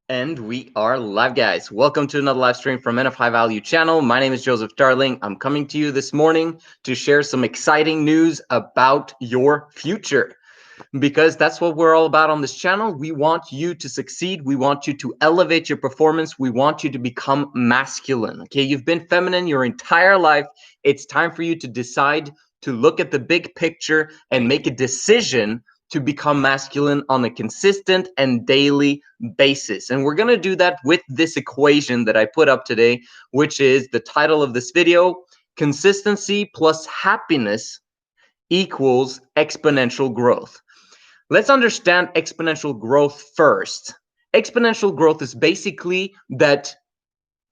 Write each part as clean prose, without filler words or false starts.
And we are live, guys. Welcome to another live stream from Men of High Value channel. My name is Joseph Darling. I'm coming to you this morning to share some exciting news about your future, because that's what we're all about on this channel. We want you to succeed. We want you to elevate your performance. We want you to become masculine. Okay, you've been feminine your entire life. It's time for you to decide to look at the big picture and make a decision to become masculine on a consistent and daily basis. And we're going to do that with this equation that I put up today, which is the title of this video: consistency plus happiness equals exponential growth. Let's understand exponential growth first. Exponential growth is basically that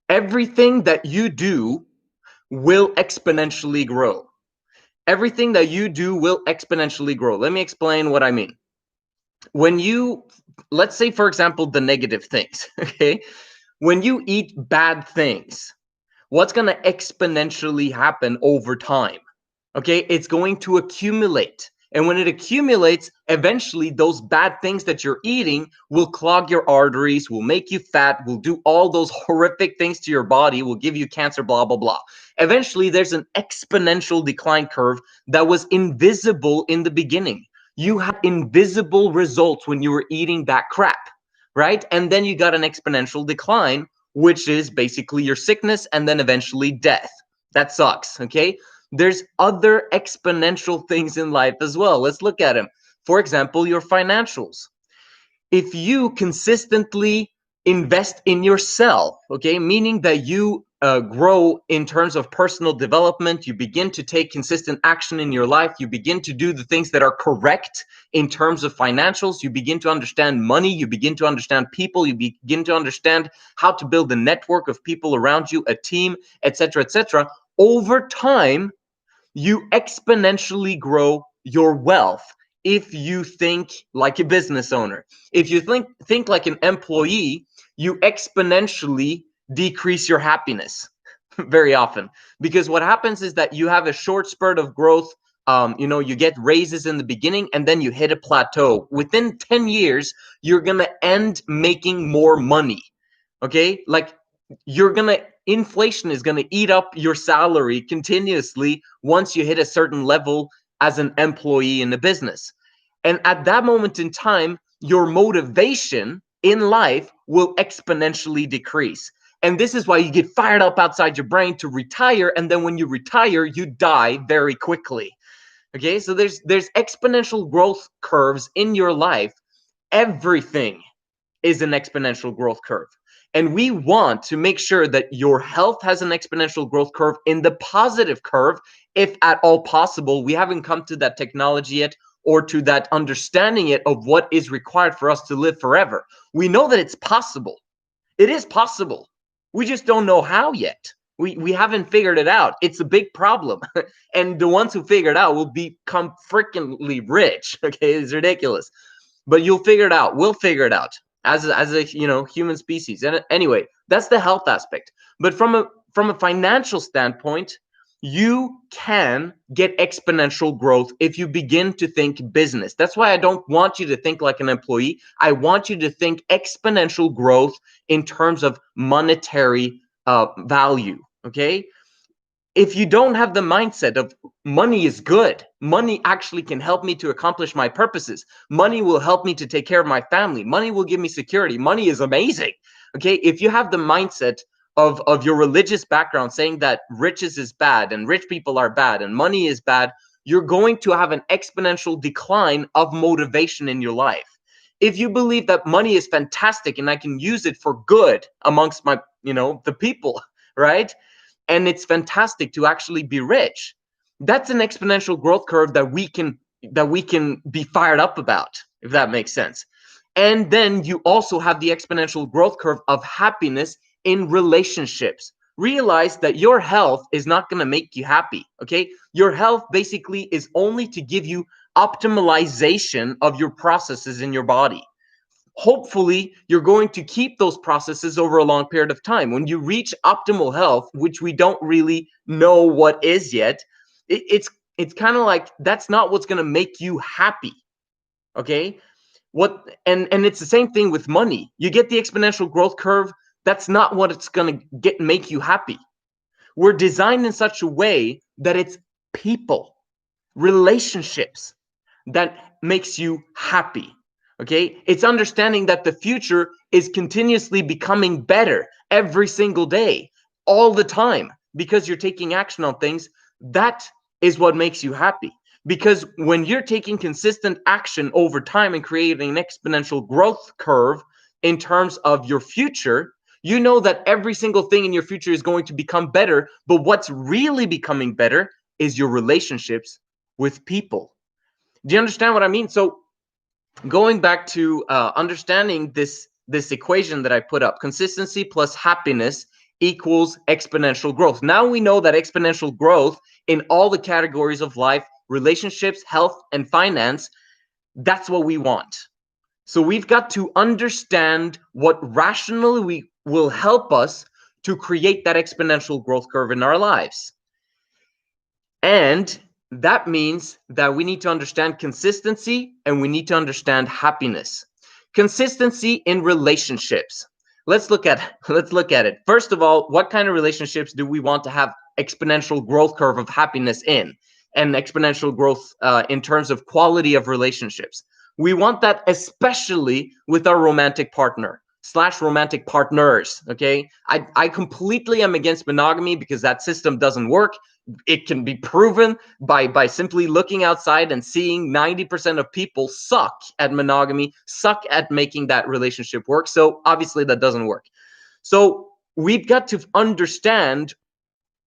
everything that you do will exponentially grow. Everything that you do will exponentially grow. Let me explain what I mean. When you, let's say, for example, the negative things, okay? When you eat bad things, what's going to exponentially happen over time? Okay, it's going to accumulate. And when it accumulates, eventually those bad things that you're eating will clog your arteries, will make you fat, will do all those horrific things to your body, will give you cancer, blah, blah, blah. Eventually, there's an exponential decline curve that was invisible in the beginning. You had invisible results when you were eating that crap, right? And then you got an exponential decline, which is basically your sickness and then eventually death. That sucks, okay? There's other exponential things in life as well. Let's look at them. For example, your financials. If you consistently invest in yourself, okay, meaning that you grow in terms of personal development, you begin to take consistent action in your life, you begin to do the things that are correct in terms of financials, you begin to understand money, you begin to understand people, you begin to understand how to build a network of people around you, a team, etc., etc. Over time, you exponentially grow your wealth. If you think like a business owner, if you think like an employee, you exponentially decrease your happiness very often, because what happens is that you have a short spurt of growth. You get raises in the beginning and then you hit a plateau. Within 10 years, you're going to end making more money. Okay, like inflation is going to eat up your salary continuously once you hit a certain level as an employee in a business. And at that moment in time, your motivation in life will exponentially decrease. And this is why you get fired up outside your brain to retire. And then when you retire, you die very quickly. Okay, so there's exponential growth curves in your life. Everything is an exponential growth curve. And we want to make sure that your health has an exponential growth curve in the positive curve, if at all possible. We haven't come to that technology yet, or to that understanding yet of what is required for us to live forever. We know that it's possible. It is possible. We just don't know how yet. We haven't figured it out. It's a big problem. And the ones who figure it out will become freakingly rich. Okay, it's ridiculous. But you'll figure it out. We'll figure it out as a human species. And anyway, that's the health aspect. But from a financial standpoint, you can get exponential growth if you begin to think business. That's why I don't want you to think like an employee. I want you to think exponential growth in terms of monetary value. Okay, if you don't have the mindset of money is good, money actually can help me to accomplish my purposes, money will help me to take care of my family, money will give me security, money is amazing. Okay, if you have the mindset of your religious background saying that riches is bad and rich people are bad and money is bad, you're going to have an exponential decline of motivation in your life. If you believe that money is fantastic and I can use it for good amongst my, the people, right? And it's fantastic to actually be rich. That's an exponential growth curve that we can be fired up about, if that makes sense. And then you also have the exponential growth curve of happiness in relationships. Realize that your health is not going to make you happy, okay? Your health basically is only to give you optimization of your processes in your body. Hopefully, you're going to keep those processes over a long period of time. When you reach optimal health, which we don't really know what is yet, it's kind of like that's not what's going to make you happy, okay? And it's the same thing with money. You get the exponential growth curve, that's not what it's going to make you happy. We're designed in such a way that it's people, relationships that makes you happy. Okay? It's understanding that the future is continuously becoming better every single day, all the time, because you're taking action on things. That is what makes you happy. Because when you're taking consistent action over time and creating an exponential growth curve in terms of your future, you know that every single thing in your future is going to become better. But what's really becoming better is your relationships with people. Do you understand what I mean? So going back to understanding this equation that I put up, consistency plus happiness equals exponential growth. Now we know that exponential growth in all the categories of life, relationships, health, and finance, that's what we want. So we've got to understand what rationally will help us to create that exponential growth curve in our lives. And that means that we need to understand consistency and we need to understand happiness. Consistency in relationships. Let's look at it. First of all, what kind of relationships do we want to have exponential growth curve of happiness in, and exponential growth in terms of quality of relationships? We want that especially with our romantic partner / romantic partners. Okay, I completely am against monogamy because that system doesn't work. It can be proven by simply looking outside and seeing 90% of people suck at monogamy, suck at making that relationship work. So obviously that doesn't work. So we've got to understand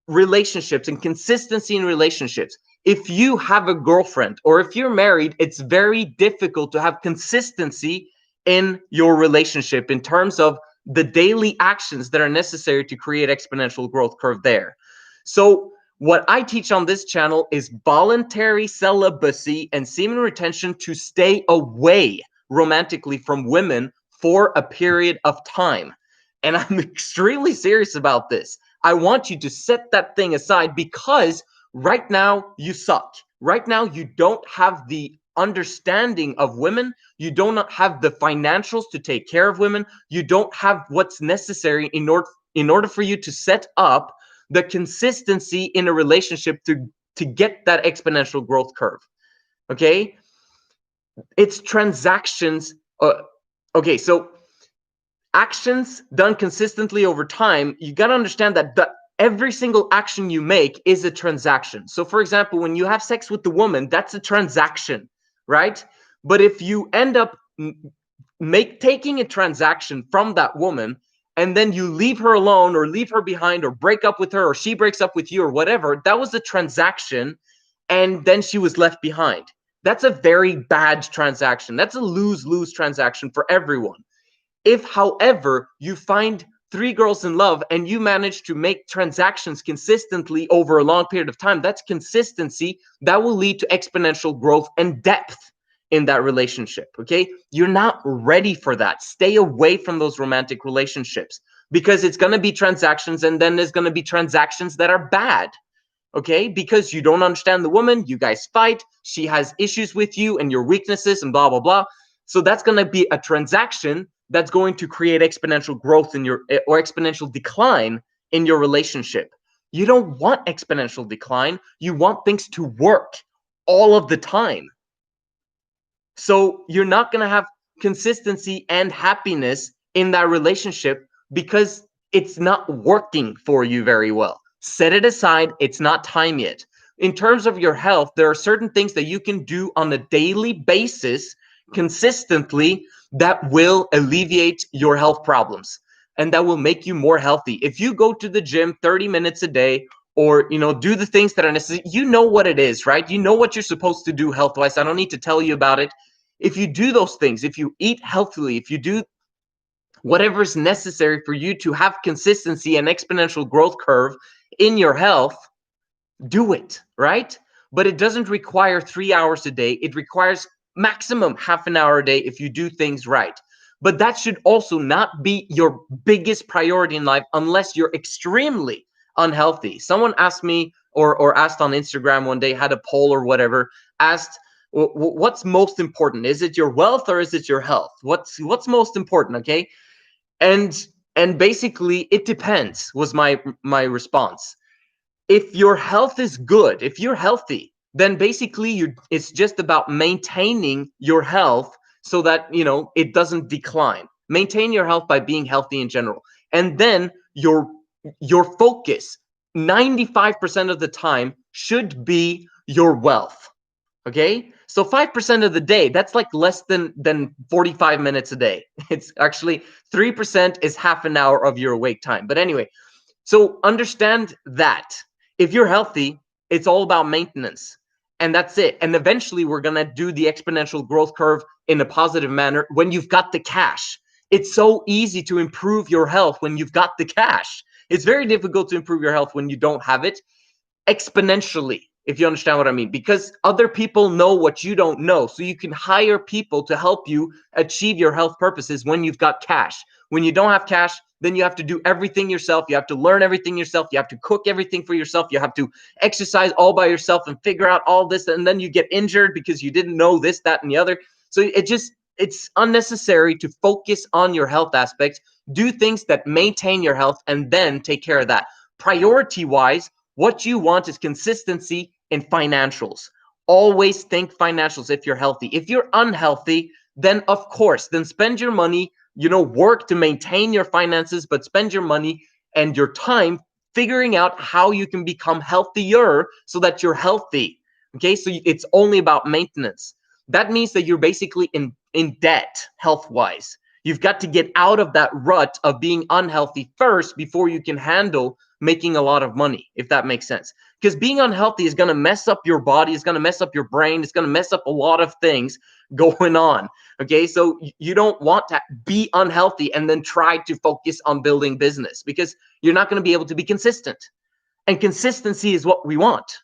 relationships and consistency in relationships. If you have a girlfriend or if you're married, it's very difficult to have consistency in your relationship in terms of the daily actions that are necessary to create exponential growth curve there. So what I teach on this channel is voluntary celibacy and semen retention to stay away romantically from women for a period of time. And I'm extremely serious about this. I want you to set that thing aside because right now you suck. Right now you don't have the understanding of women. You don't have the financials to take care of women. You don't have what's necessary in order for you to set up the consistency in a relationship to get that exponential growth curve. Okay? It's transactions. Okay, so actions done consistently over time, you got to understand that every single action you make is a transaction. So for example, when you have sex with the woman, that's a transaction, right? But if you end up taking a transaction from that woman and then you leave her alone or leave her behind or break up with her or she breaks up with you or whatever, that was a transaction and then she was left behind. That's a very bad transaction. That's a lose-lose transaction for everyone. If, however, you find 3 girls in love and you manage to make transactions consistently over a long period of time, that's consistency that will lead to exponential growth and depth in that relationship. Okay, you're not ready for that. Stay away from those romantic relationships because it's going to be transactions, and then there's going to be transactions that are bad. Okay, because you don't understand the woman, you guys fight, she has issues with you and your weaknesses and blah blah blah. So that's going to be a transaction that's going to create exponential growth in your, or exponential decline in your relationship. You don't want exponential decline. You want things to work all of the time. So you're not going to have consistency and happiness in that relationship because it's not working for you very well. Set it aside. It's not time yet. In terms of your health, there are certain things that you can do on a daily basis consistently that will alleviate your health problems and that will make you more healthy. If you go to the gym 30 minutes a day, or do the things that are necessary, you know what it is, right? You know what you're supposed to do health-wise. I don't need to tell you about it. If you do those things, if you eat healthily, if you do whatever is necessary for you to have consistency and exponential growth curve in your health, do it, right? But it doesn't require 3 hours a day. It requires maximum half an hour a day if you do things right. But that should also not be your biggest priority in life unless you're extremely unhealthy. Someone asked me or asked on Instagram one day, had a poll or whatever, asked, What's most important? Is it your wealth or is it your health? What's most important? Okay. And basically it depends was my response. If your health is good, if you're healthy, then basically it's just about maintaining your health so that it doesn't decline. Maintain your health by being healthy in general. And then your focus 95% of the time should be your wealth. Okay, so 5% of the day, that's like less than 45 minutes a day. It's actually 3% is half an hour of your awake time. But anyway, so understand that if you're healthy, it's all about maintenance, and that's it. And eventually we're going to do the exponential growth curve in a positive manner when you've got the cash. It's so easy to improve your health when you've got the cash. It's very difficult to improve your health when you don't have it exponentially, if you understand what I mean, because other people know what you don't know. So you can hire people to help you achieve your health purposes when you've got cash. When you don't have cash, then you have to do everything yourself. You have to learn everything yourself. You have to cook everything for yourself. You have to exercise all by yourself and figure out all this. And then you get injured because you didn't know this, that, and the other. So it's unnecessary to focus on your health aspects. Do things that maintain your health and then take care of that. Priority wise, what you want is consistency in financials. Always think financials if you're healthy. If you're unhealthy, then of course, then spend your money, work to maintain your finances, but spend your money and your time figuring out how you can become healthier so that you're healthy. Okay, so it's only about maintenance. That means that you're basically in debt health-wise. You've got to get out of that rut of being unhealthy first before you can handle making a lot of money, if that makes sense. Because being unhealthy is going to mess up your body, it's going to mess up your brain, it's going to mess up a lot of things going on. Okay, so you don't want to be unhealthy and then try to focus on building business, because you're not going to be able to be consistent. And consistency is what we want,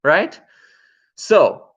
right? So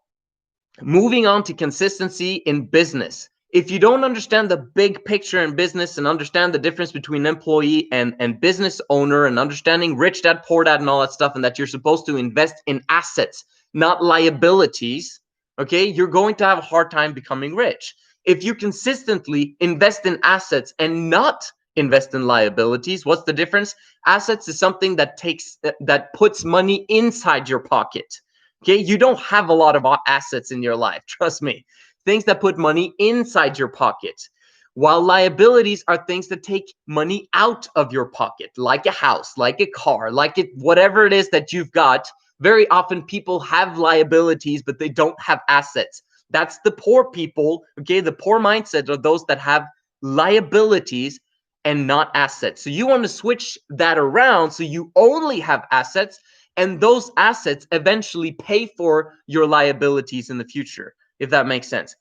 moving on to consistency in business. If you don't understand the big picture in business and understand the difference between employee and business owner, and understanding rich dad, poor dad, and all that stuff, and that you're supposed to invest in assets, not liabilities, okay, you're going to have a hard time becoming rich. If you consistently invest in assets and not invest in liabilities, what's the difference? Assets is something that puts money inside your pocket. Okay, you don't have a lot of assets in your life, trust me. Things that put money inside your pocket. While liabilities are things that take money out of your pocket, like a house, like a car, whatever it is that you've got. Very often people have liabilities, but they don't have assets. That's the poor people, okay? The poor mindset are those that have liabilities and not assets. So you want to switch that around so you only have assets, and those assets eventually pay for your liabilities in the future, if that makes sense.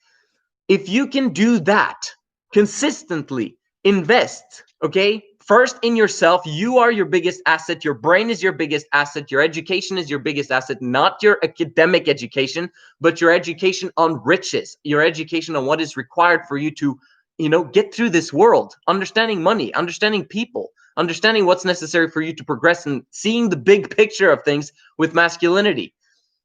If you can do that consistently, invest, okay? First in yourself. You are your biggest asset. Your brain is your biggest asset. Your education is your biggest asset, not your academic education, but your education on riches, your education on what is required for you to, get through this world, understanding money, understanding people, understanding what's necessary for you to progress, and seeing the big picture of things with masculinity.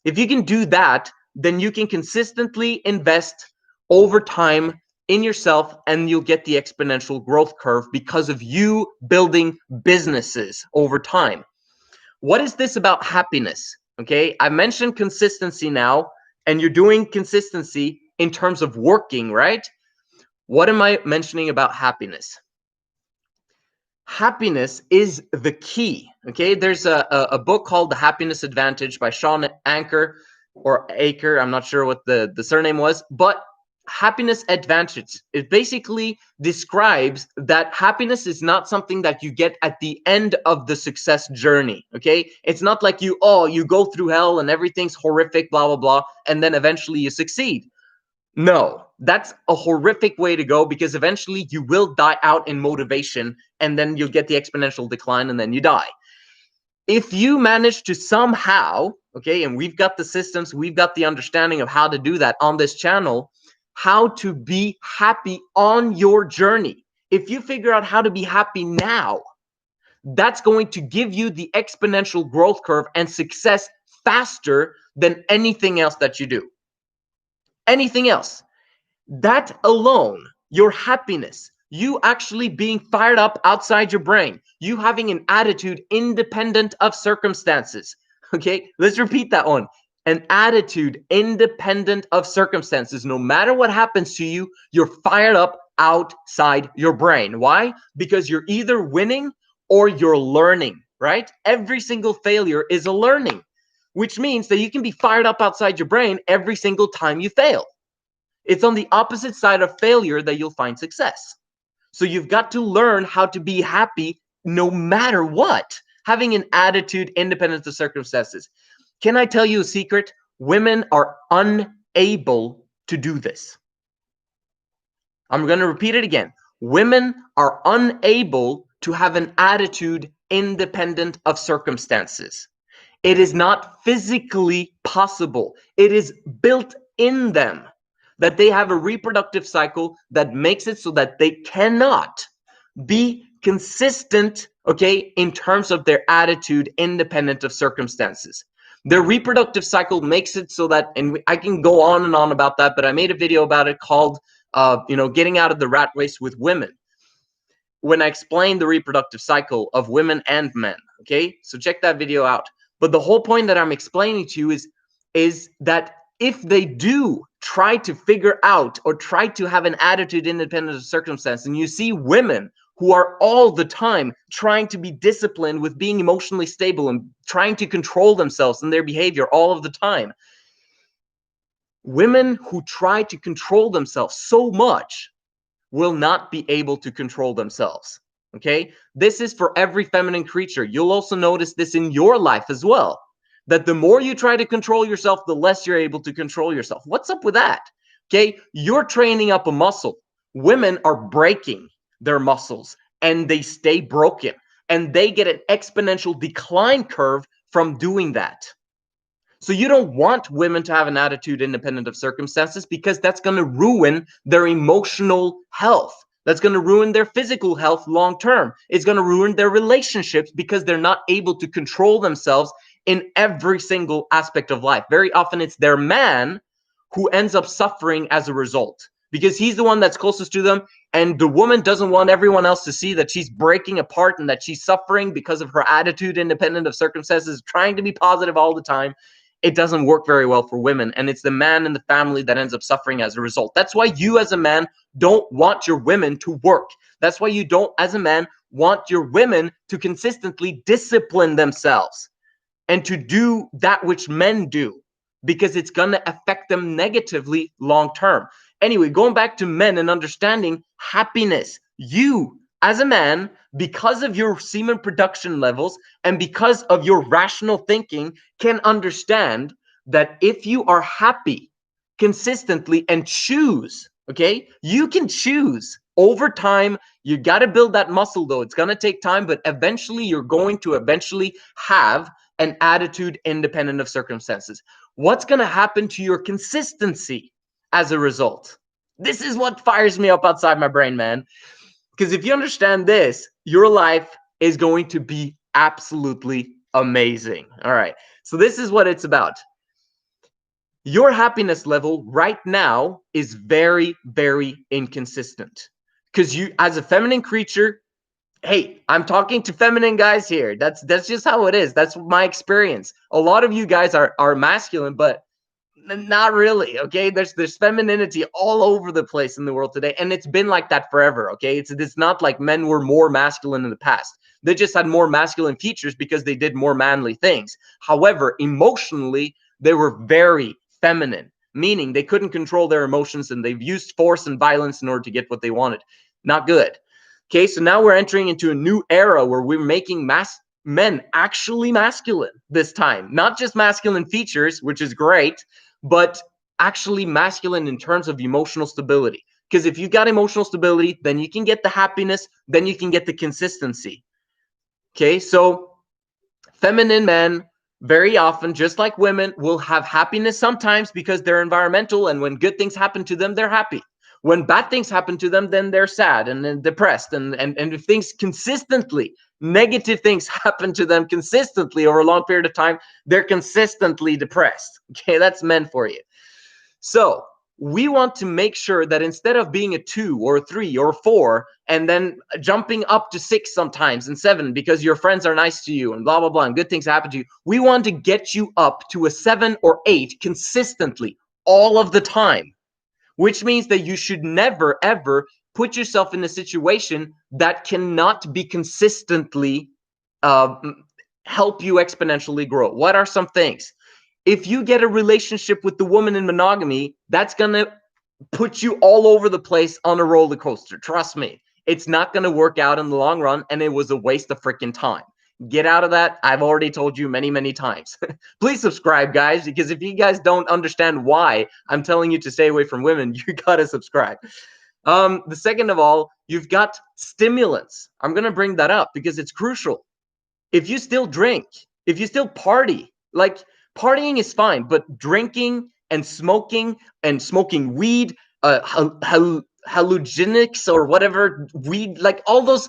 If you can do that, then you can consistently invest over time in yourself, and you'll get the exponential growth curve because of you building businesses over time. What is this about happiness? Okay, I mentioned consistency now, and you're doing consistency in terms of working, right? What am I mentioning about happiness? Happiness is the key. Okay, there's a book called The Happiness Advantage by Sean Anker, or Aker, I'm not sure what the surname was, but happiness advantage, it basically describes that happiness is not something that you get at the end of the success journey. Okay, it's not like you go through hell and everything's horrific, blah blah blah, and then eventually you succeed. No, that's a horrific way to go, because eventually you will die out in motivation, and then you'll get the exponential decline, and then you die. If you manage to somehow, okay, and we've got the systems, we've got the understanding of how to do that on this channel, how to be happy on your journey. If you figure out how to be happy now, that's going to give you the exponential growth curve and success faster than anything else that you do. anything else. That alone, your happiness, you actually being fired up outside your brain, you having an attitude independent of circumstances. Okay, let's repeat that one. An attitude independent of circumstances. No matter what happens to you, you're fired up outside your brain. Why? Because you're either winning or you're learning, right? Every single failure is a learning, which means that you can be fired up outside your brain every single time you fail. It's on the opposite side of failure that you'll find success. So you've got to learn how to be happy no matter what, having an attitude independent of circumstances. Can I tell you a secret? Women are unable to do this. I'm going to repeat it again. Women are unable to have an attitude independent of circumstances. It is not physically possible. It is built in them that they have a reproductive cycle that makes it so that they cannot be consistent, okay, in terms of their attitude independent of circumstances. Their reproductive cycle makes it so that, and I can go on and on about that, but I made a video about it called, getting out of the rat race with women, when I explained the reproductive cycle of women and men, okay? So check that video out. But the whole point that I'm explaining to you is that if they do try to figure out or try to have an attitude independent of circumstance, and you see women who are all the time trying to be disciplined with being emotionally stable and trying to control themselves and their behavior all of the time, women who try to control themselves so much will not be able to control themselves. Okay, this is for every feminine creature. You'll also notice this in your life as well, that the more you try to control yourself, the less you're able to control yourself. What's up with that? Okay, you're training up a muscle. Women are breaking their muscles and they stay broken, and they get an exponential decline curve from doing that. So you don't want women to have an attitude independent of circumstances, because that's going to ruin their emotional health. That's going to ruin their physical health long term. It's going to ruin their relationships because they're not able to control themselves in every single aspect of life. Very often it's their man who ends up suffering as a result, because he's the one that's closest to them, and the woman doesn't want everyone else to see that she's breaking apart and that she's suffering because of her attitude independent of circumstances, trying to be positive all the time. It doesn't work very well for women, and it's the man in the family that ends up suffering as a result. That's why you as a man don't want your women to work. That's why you don't, as a man, want your women to consistently discipline themselves and to do that which men do, because it's going to affect them negatively long term. Anyway, going back to men and understanding happiness, you as a man, because of your semen production levels and because of your rational thinking, can understand that if you are happy consistently and choose, okay, you can choose over time. You got to build that muscle, though. It's going to take time, but eventually you're going to have an attitude independent of circumstances. What's going to happen to your consistency as a result? This is what fires me up outside my brain, man. Because if you understand this, your life is going to be absolutely amazing. All right. So this is what it's about. Your happiness level right now is very, very inconsistent. Because you, as a feminine creature, hey, I'm talking to feminine guys here. That's just how it is. That's my experience. A lot of you guys are masculine, but not really. Okay, there's femininity all over the place in the world today, and it's been like that forever. Okay, it's not like men were more masculine in the past. They just had more masculine features because they did more manly things. However, emotionally, they were very feminine, meaning they couldn't control their emotions, and they've used force and violence in order to get what they wanted. Not good. Okay, so now we're entering into a new era where we're making men actually masculine this time. Not just masculine features, which is great, but actually masculine in terms of emotional stability. Because if you've got emotional stability, then you can get the happiness, then you can get the consistency. Okay, so feminine men very often, just like women, will have happiness sometimes because they're environmental, and when good things happen to them, they're happy. When bad things happen to them, then they're sad and then depressed. And if things consistently, negative things happen to them consistently over a long period of time, they're consistently depressed. Okay, that's men for you. So we want to make sure that instead of being a 2 or a 3 or a 4 and then jumping up to 6 sometimes and 7 because your friends are nice to you and blah blah blah and good things happen to you, we want to get you up to a 7 or 8 consistently all of the time, which means that you should never ever put yourself in a situation that cannot be consistently help you exponentially grow. What are some things? If you get a relationship with the woman in monogamy, that's going to put you all over the place on a roller coaster. Trust me, it's not going to work out in the long run, and it was a waste of freaking time. Get out of that. I've already told you many, many times. Please subscribe, guys, because if you guys don't understand why I'm telling you to stay away from women, you got to subscribe. The second of all, you've got stimulants. I'm going to bring that up because it's crucial. If you still drink, if you still party, like partying is fine, but drinking and smoking weed, hallucinogenics or whatever weed, like all those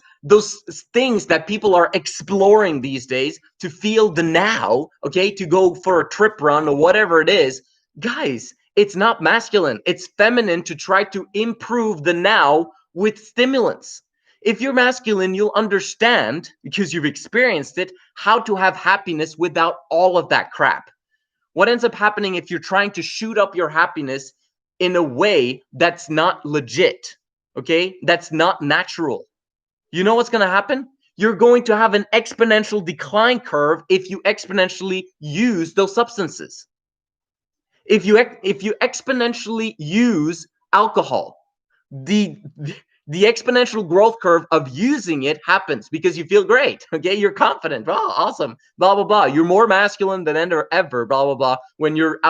things that people are exploring these days to feel the now, okay, to go for a trip run or whatever it is, guys, it's not masculine. It's feminine to try to improve the now with stimulants. If you're masculine, you'll understand, because you've experienced it, how to have happiness without all of that crap. What ends up happening if you're trying to shoot up your happiness in a way that's not legit, okay? That's not natural. You know what's going to happen? You're going to have an exponential decline curve if you exponentially use those substances. If you exponentially use alcohol, the exponential growth curve of using it happens because you feel great. Okay, you're confident. Oh, awesome. Blah blah blah. You're more masculine than ever. Blah blah blah. When you're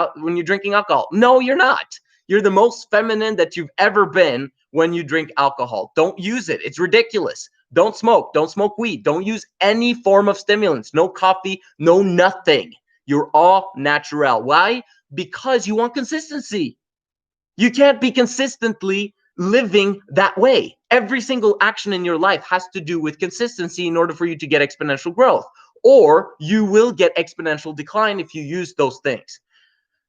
drinking alcohol, no, you're not. You're the most feminine that you've ever been when you drink alcohol. Don't use it. It's ridiculous. Don't smoke. Don't smoke weed. Don't use any form of stimulants. No coffee. No nothing. You're all natural. Why? Because you want consistency. You can't be consistently living that way. Every single action in your life has to do with consistency in order for you to get exponential growth, or you will get exponential decline if you use those things.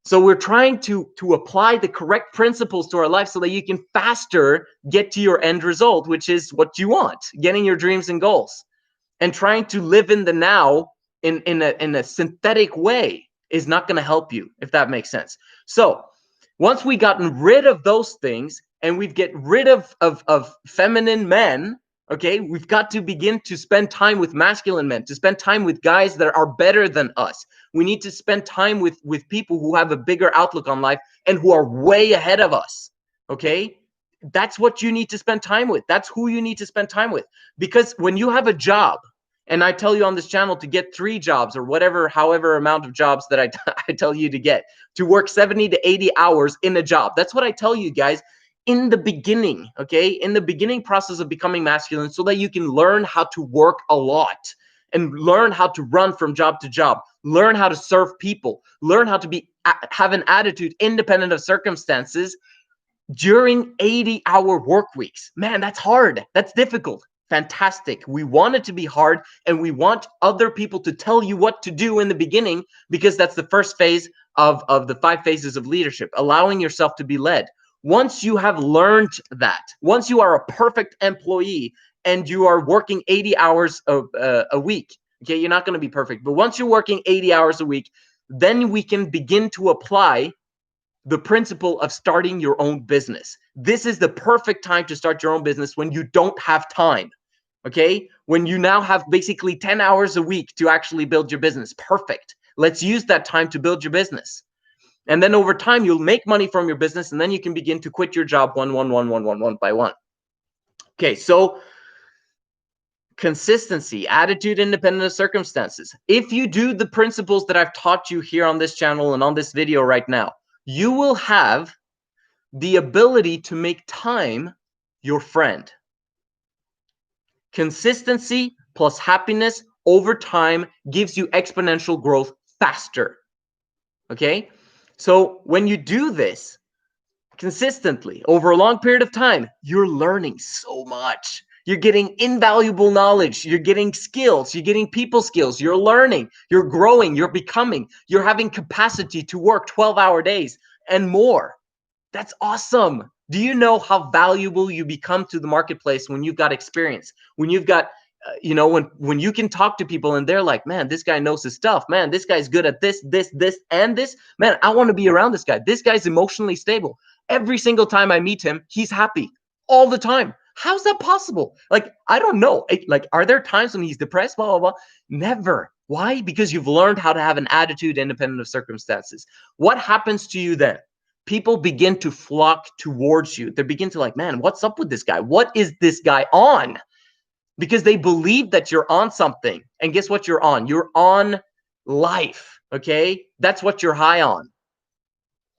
So we're trying to apply the correct principles to our life so that you can faster get to your end result, which is what you want, getting your dreams and goals. And trying to live in the now in a synthetic way is not going to help you, if that makes sense. So once we gotten rid of those things and we've get rid of feminine men, okay, we've got to begin to spend time with masculine men, to spend time with guys that are better than us. We need to spend time with people who have a bigger outlook on life and who are way ahead of us, okay? That's what you need to spend time with. That's who you need to spend time with. Because when you have a job, and I tell you on this channel to get 3 jobs or whatever, however amount of jobs that I tell you to get, to work 70 to 80 hours in a job. That's what I tell you guys in the beginning, okay? In the beginning process of becoming masculine, so that you can learn how to work a lot and learn how to run from job to job, learn how to serve people, learn how to have an attitude independent of circumstances during 80-hour work weeks. Man, that's hard. That's difficult. Fantastic. We want it to be hard, and we want other people to tell you what to do in the beginning, because that's the first phase of the 5 phases of leadership, allowing yourself to be led. Once you have learned that, once you are a perfect employee and you are working 80 hours a week, okay, you're not going to be perfect, but once you're working 80 hours a week, then we can begin to apply the principle of starting your own business. This is the perfect time to start your own business, when you don't have time, okay? When you now have basically 10 hours a week to actually build your business. Perfect. Let's use that time to build your business. And then over time, you'll make money from your business, and then you can begin to quit your job one by one. Okay, so consistency, attitude independent of circumstances. If you do the principles that I've taught you here on this channel and on this video right now, you will have the ability to make time your friend. Consistency plus happiness over time gives you exponential growth faster. Okay? So when you do this consistently over a long period of time, you're learning so much. You're getting invaluable knowledge. You're getting skills. You're getting people skills. You're learning. You're growing. You're becoming. You're having capacity to work 12-hour days and more. That's awesome. Do you know how valuable you become to the marketplace when you've got experience? When you've got, when you can talk to people and they're like, man, this guy knows his stuff. Man, this guy's good at this, this, this, and this. Man, I want to be around this guy. This guy's emotionally stable. Every single time I meet him, he's happy all the time. How's that possible? Like, I don't know. Like, are there times when he's depressed? Blah, blah, blah. Never. Why? Because you've learned how to have an attitude independent of circumstances. What happens to you then? People begin to flock towards you. They begin to like, man, what's up with this guy? What is this guy on? Because they believe that you're on something. And guess what you're on? You're on life, okay? That's what you're high on.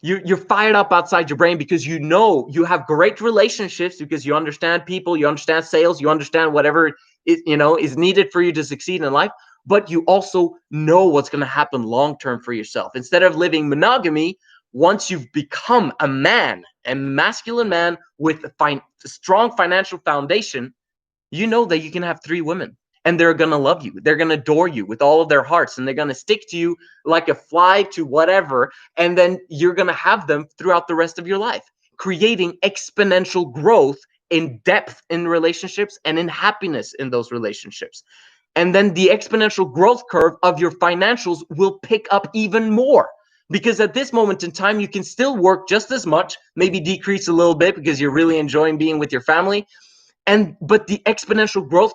You're fired up outside your brain because you know you have great relationships, because you understand people, you understand sales, you understand whatever is needed for you to succeed in life. But you also know what's going to happen long term for yourself. Instead of living monogamy, once you've become a man, a masculine man with a strong financial foundation, you know that you can have 3 women and they're going to love you. They're going to adore you with all of their hearts, and they're going to stick to you like a fly to whatever. And then you're going to have them throughout the rest of your life, creating exponential growth in depth in relationships and in happiness in those relationships. And then the exponential growth curve of your financials will pick up even more. Because at this moment in time, you can still work just as much, maybe decrease a little bit because you're really enjoying being with your family. But the exponential growth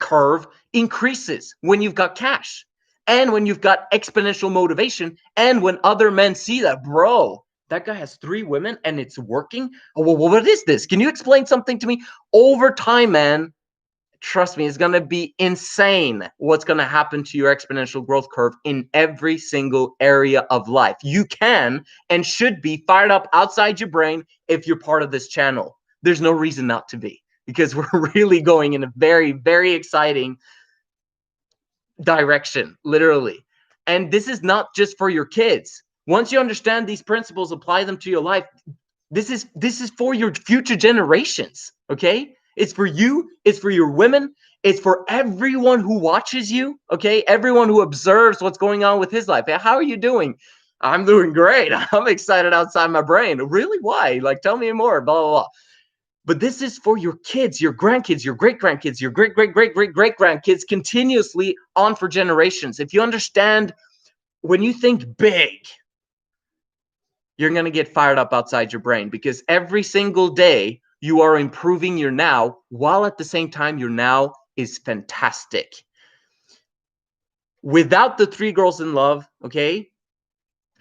curve increases when you've got cash and when you've got exponential motivation, and when other men see that, bro, that guy has 3 women and it's working. Oh, well, what is this? Can you explain something to me? Over time, man, trust me, it's going to be insane what's going to happen to your exponential growth curve in every single area of life. You can and should be fired up outside your brain if you're part of this channel. There's no reason not to be, because we're really going in a very, very exciting direction, literally. And this is not just for your kids. Once you understand these principles, apply them to your life, this is for your future generations, okay? It's for you, it's for your women, it's for everyone who watches you, okay? Everyone who observes what's going on with his life. Hey, how are you doing? I'm doing great. I'm excited outside my brain. Really? Why? Like, tell me more, blah, blah, blah. But this is for your kids, your grandkids, your great-grandkids, your great-great-great-great-great-grandkids, continuously on for generations. If you understand, when you think big, you're going to get fired up outside your brain, because every single day you are improving your now, while at the same time your now is fantastic. Without the 3 girls in love, okay,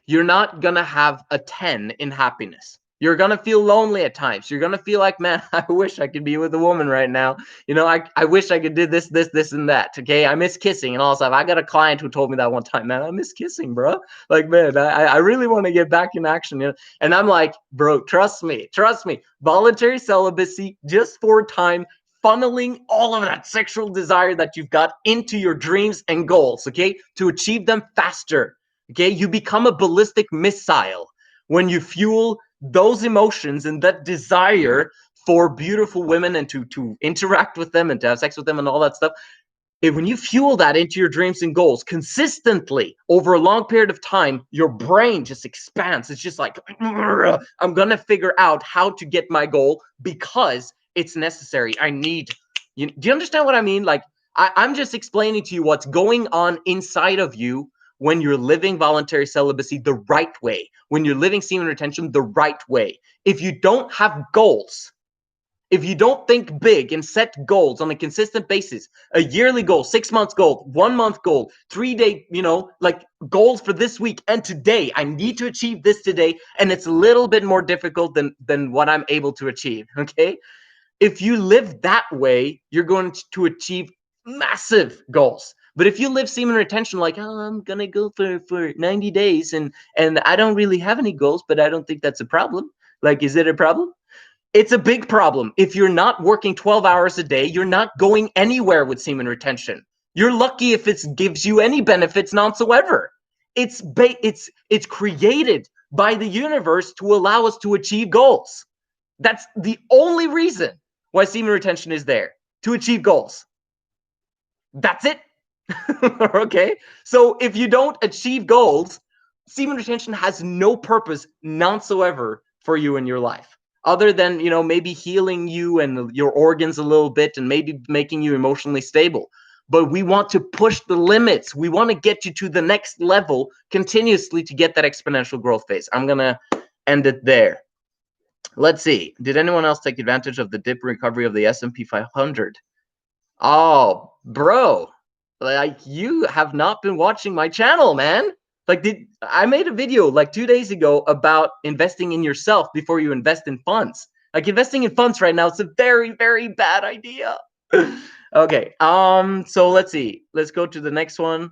you're not going to have a 10 in happiness. You're going to feel lonely at times. You're going to feel like, man, I wish I could be with a woman right now. I wish I could do this, this, this, and that. Okay. I miss kissing and all that stuff. I got a client who told me that one time, man, I miss kissing, bro. Like, man, I really want to get back in action. And I'm like, bro, trust me. Voluntary celibacy just for time, funneling all of that sexual desire that you've got into your dreams and goals, okay, to achieve them faster. Okay, you become a ballistic missile when you fuel those emotions and that desire for beautiful women and to interact with them and to have sex with them and all that stuff. When you fuel that into your dreams and goals consistently over a long period of time, your brain just expands. It's just like, I'm going to figure out how to get my goal because it's necessary. Do you understand what I mean? Like, I'm just explaining to you what's going on inside of you when you're living voluntary celibacy the right way, when you're living semen retention the right way. If you don't have goals, if you don't think big and set goals on a consistent basis, a yearly goal, 6 months goal, 1 month goal, 3-day, like goals for this week and today, I need to achieve this today, and it's a little bit more difficult than what I'm able to achieve, okay? If you live that way, you're going to achieve massive goals. But if you live semen retention like, oh, I'm going to go for 90 days and I don't really have any goals, but I don't think that's a problem. Like, is it a problem? It's a big problem. If you're not working 12 hours a day, you're not going anywhere with semen retention. You're lucky if it gives you any benefits whatsoever. It's created by the universe to allow us to achieve goals. That's the only reason why semen retention is there, to achieve goals. That's it. Okay? So if you don't achieve goals, semen retention has no purpose whatsoever for you in your life, other than, you know, maybe healing you and your organs a little bit and maybe making you emotionally stable. But we want to push the limits. We want to get you to the next level continuously to get that exponential growth phase. I'm going to end it there. Let's see. Did anyone else take advantage of the dip recovery of the S&P 500? Oh, bro, like you have not been watching my channel, man. Like, I made a video like 2 days ago about investing in yourself before you invest in funds. Like, investing in funds right now, it's a very, very bad idea. Okay, so let's see. Let's go to the next one.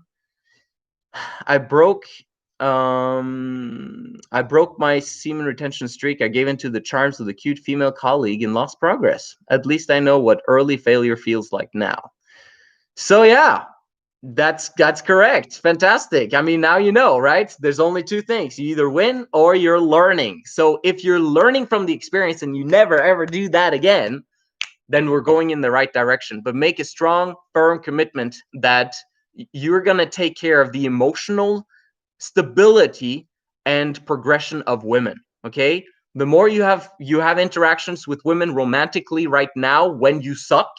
I broke my semen retention streak. I gave into the charms of the cute female colleague and lost progress. At least I know what early failure feels like now. So yeah, that's correct. Fantastic. I mean, now you know, right? There's only two things. You either win or you're learning. So if you're learning from the experience and you never ever do that again, then we're going in the right direction. But make a strong, firm commitment that you're going to take care of the emotional stability and progression of women. Okay, the more you have interactions with women romantically right now when you suck,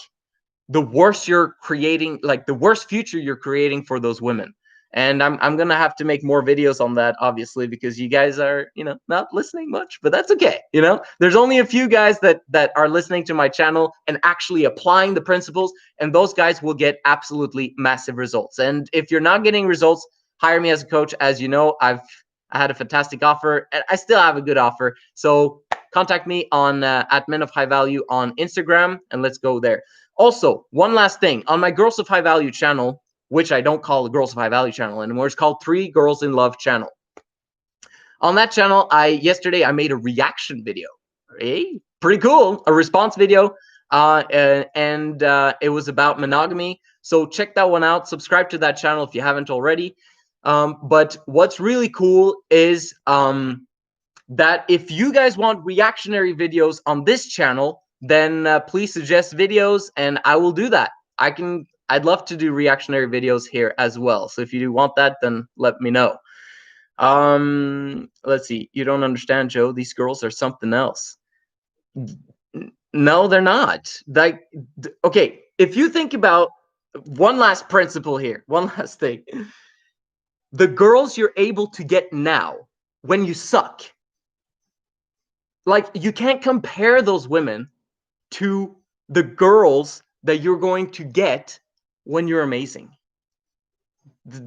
the worse you're creating, like the worse future you're creating for those women. And I'm gonna have to make more videos on that, obviously, because you guys are, you know, not listening much, but that's okay. You know, there's only a few guys that are listening to my channel and actually applying the principles, and those guys will get absolutely massive results. And if you're not getting results, hire me as a coach. As you know, I had a fantastic offer, and I still have a good offer. So contact me on at Men of High Value on Instagram, and let's go there. Also, one last thing, on my Girls of High Value channel, which I don't call the Girls of High Value channel anymore, it's called 3 Girls in Love channel. On that channel, yesterday I made a reaction video. Hey, pretty cool, a response video, and it was about monogamy. So check that one out. Subscribe to that channel if you haven't already. But what's really cool is that if you guys want reactionary videos on this channel, then please suggest videos and I will do that. I'd love to do reactionary videos here as well. So if you do want that, then let me know. Let's see. You don't understand, Joe. These girls are something else. No, they're not. Like, okay, if you think about one last principle here, one last thing. The girls you're able to get now when you suck, like, you can't compare those women to the girls that you're going to get when you're amazing.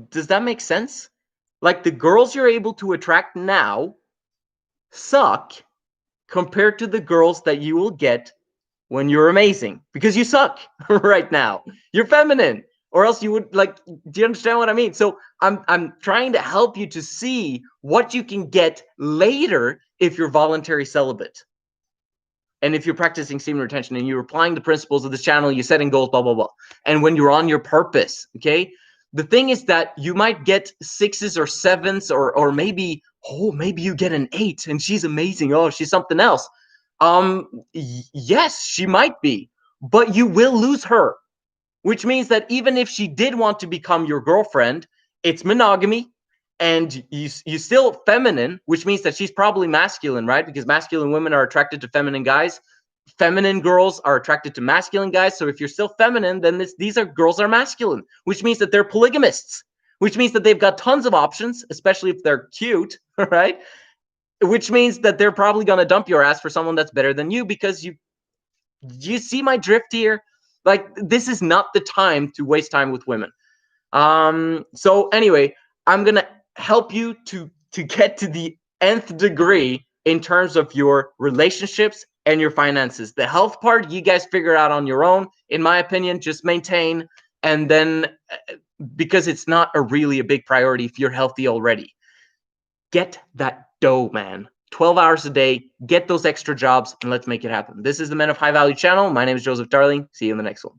Does that make sense? Like, the girls you're able to attract now suck compared to the girls that you will get when you're amazing, because you suck right now. You're feminine, or else you would, like, do you understand what I mean? So I'm trying to help you to see what you can get later if you're voluntary celibate. And if you're practicing semen retention and you're applying the principles of this channel, you're setting goals, blah, blah, blah. And when you're on your purpose, okay? The thing is that you might get 6s or 7s, or maybe, oh, maybe you get an 8 and she's amazing. Oh, she's something else. Yes, she might be, but you will lose her, which means that even if she did want to become your girlfriend, it's monogamy. And you still feminine, which means that she's probably masculine, right? Because masculine women are attracted to feminine guys. Feminine girls are attracted to masculine guys. So if you're still feminine, then these girls are masculine, which means that they're polygamists, which means that they've got tons of options, especially if they're cute, right? Which means that they're probably going to dump your ass for someone that's better than you, because you see my drift here? Like, this is not the time to waste time with women. So anyway, I'm going to help you to get to the nth degree in terms of your relationships and your finances. The health part, you guys figure out on your own. In my opinion, just maintain, and then, because it's not really a big priority if you're healthy already. Get that dough, man. 12 hours a day, get those extra jobs, and let's make it happen. This is the Men of High Value channel. My name is Joseph Darling. See you in the next one.